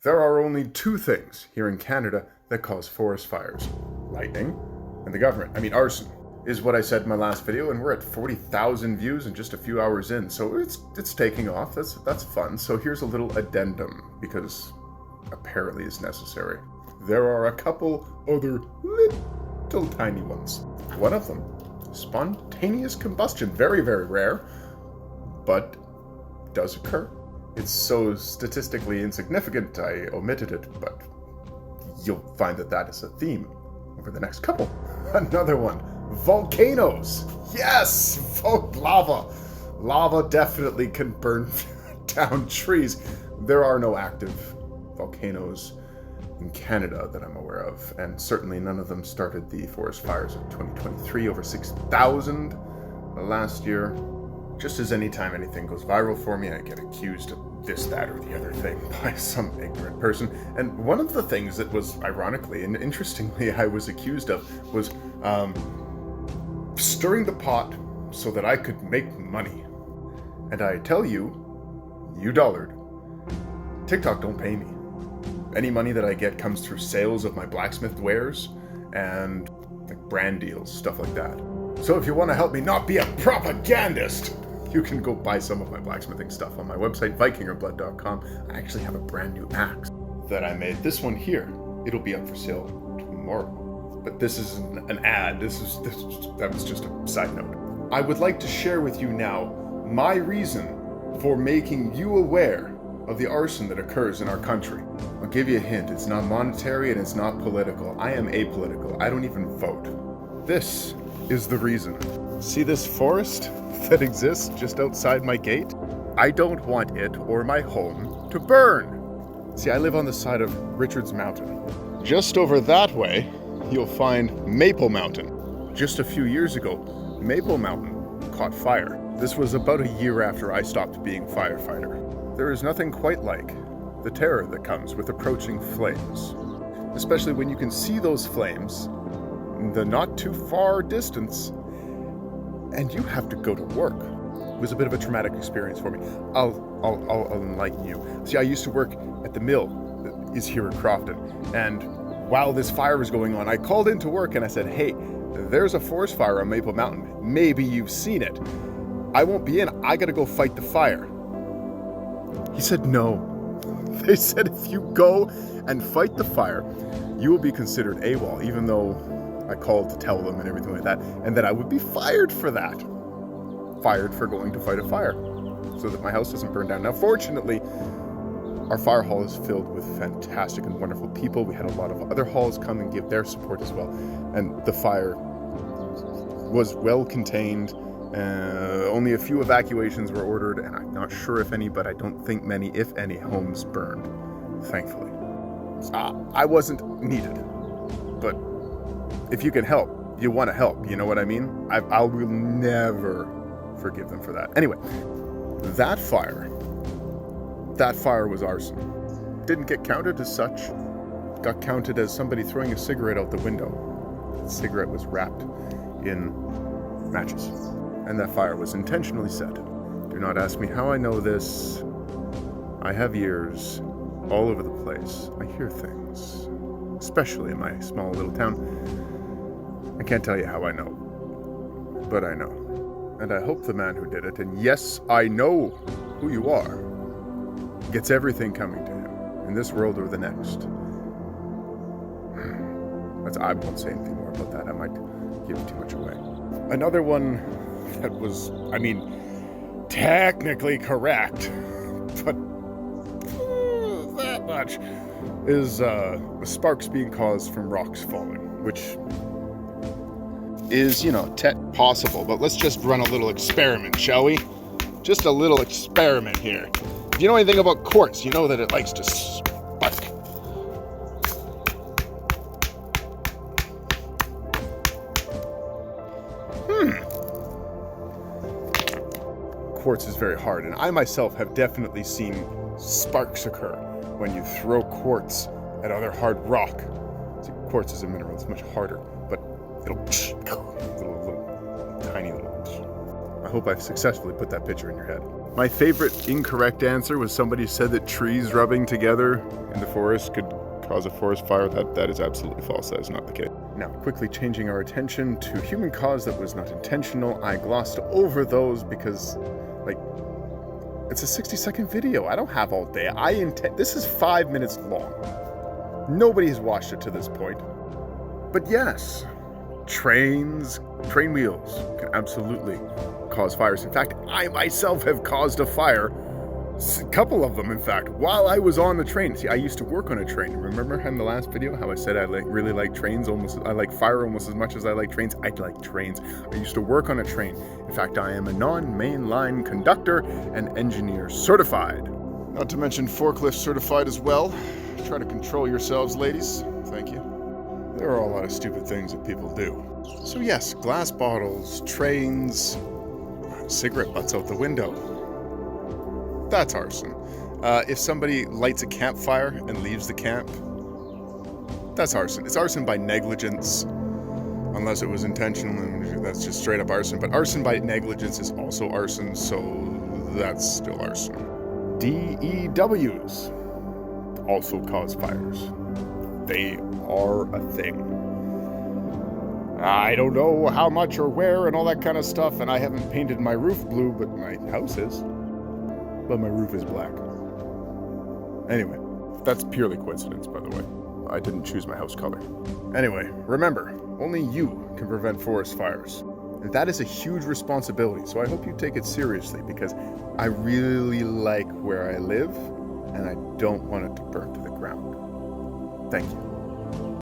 There are only two things here in Canada that cause forest fires. Lightning and the government. Arson is what I said in my last video, and we're at 40,000 views in just a few hours in, so it's taking off. That's fun. So here's a little addendum, because apparently it's necessary. There are a couple other little tiny ones. One of them, spontaneous combustion. Very, very rare, but does occur. It's so statistically insignificant, I omitted it, but you'll find that is a theme over the next couple. Another one, volcanoes. Yes, lava. Lava definitely can burn down trees. There are no active volcanoes in Canada that I'm aware of, and certainly none of them started the forest fires of 2023, over 6,000 last year. Just as anytime anything goes viral for me, I get accused of this, that, or the other thing by some ignorant person. And one of the things that was ironically and interestingly I was accused of was stirring the pot so that I could make money. And I tell you, $1, TikTok don't pay me. Any money that I get comes through sales of my blacksmith wares and like brand deals, stuff like that. So if you want to help me not be a propagandist, you can go buy some of my blacksmithing stuff on my website, vikingerblood.com. I actually have a brand new axe that I made. This one here, it'll be up for sale tomorrow. But this isn't an ad. That was just a side note. I would like to share with you now my reason for making you aware of the arson that occurs in our country. I'll give you a hint. It's not monetary and it's not political. I am apolitical. I don't even vote. This is the reason. See this forest that exists just outside my gate? I don't want it or my home to burn. See, I live on the side of Richards Mountain. Just over that way, you'll find Maple Mountain. Just a few years ago, Maple Mountain caught fire. This was about a year after I stopped being a firefighter. There is nothing quite like the terror that comes with approaching flames, especially when you can see those flames in the not too far distance, and you have to go to work. It was a bit of a traumatic experience for me. I'll enlighten you. See, I used to work at the mill that is here in Crofton, and while this fire was going on, I called into work and I said, hey, there's a forest fire on Maple Mountain. Maybe you've seen it. I won't be in. I gotta go fight the fire. He said no. They said if you go and fight the fire, you will be considered AWOL, even though I called to tell them and everything like that, and that I would be fired for that. Fired for going to fight a fire, so that my house doesn't burn down. Now, fortunately, our fire hall is filled with fantastic and wonderful people. We had a lot of other halls come and give their support as well, and the fire was well contained. Only a few evacuations were ordered, and I'm not sure if any, but I don't think many, if any, homes burned, thankfully. I wasn't needed, but if you can help, you want to help, you know what I mean? I will never forgive them for that. Anyway, that fire was arson. Didn't get counted as such. Got counted as somebody throwing a cigarette out the window. The cigarette was wrapped in matches, and that fire was intentionally set. Do not ask me how I know this. I have ears all over the place. I hear things, especially in my small little town. I can't tell you how I know, but I know. And I hope the man who did it, and yes, I know who you are, gets everything coming to him, in this world or the next. I won't say anything more about that. I might give too much away. Another one that was, technically correct, but that much, is sparks being caused from rocks falling, which is, possible, but let's just run a little experiment, shall we? Just a little experiment here. If you know anything about quartz, you know that it likes to spark. Quartz is very hard, and I myself have definitely seen sparks occur when you throw quartz at other hard rock. See, quartz is a mineral, it's much harder, but it'll little tiny little. I hope I've successfully put that picture in your head. My favorite incorrect answer was somebody said that trees rubbing together in the forest could cause a forest fire. That is absolutely false. That is not the case. Now, quickly changing our attention to human cause that was not intentional. I glossed over those because, like, it's a 60-second video. I don't have all day. This is 5 minutes long. Nobody has watched it to this point. But yes, train wheels can absolutely cause fires. In fact, I myself have caused a fire, a couple of them in fact, while I was on the train. See, I used to work on a train. Remember in the last video how I said I really like trains, I like fire almost as much as I like trains? I like trains. I used to work on a train. In fact, I am a non-mainline conductor and engineer certified. Not to mention forklift certified as well. Try to control yourselves, ladies. Thank you. There are a lot of stupid things that people do. So yes, glass bottles, trains, cigarette butts out the window. That's arson. If somebody lights a campfire and leaves the camp, that's arson. It's arson by negligence, unless it was intentional, and that's just straight up arson. But arson by negligence is also arson, so that's still arson. DEWs also cause fires. They are a thing. I don't know how much or where and all that kind of stuff, and I haven't painted my roof blue, but my house is. But my roof is black. Anyway, that's purely coincidence, by the way. I didn't choose my house color. Anyway, remember, only you can prevent forest fires. And that is a huge responsibility, so I hope you take it seriously, because I really like where I live, and I don't want it to burn to the ground. Thank you.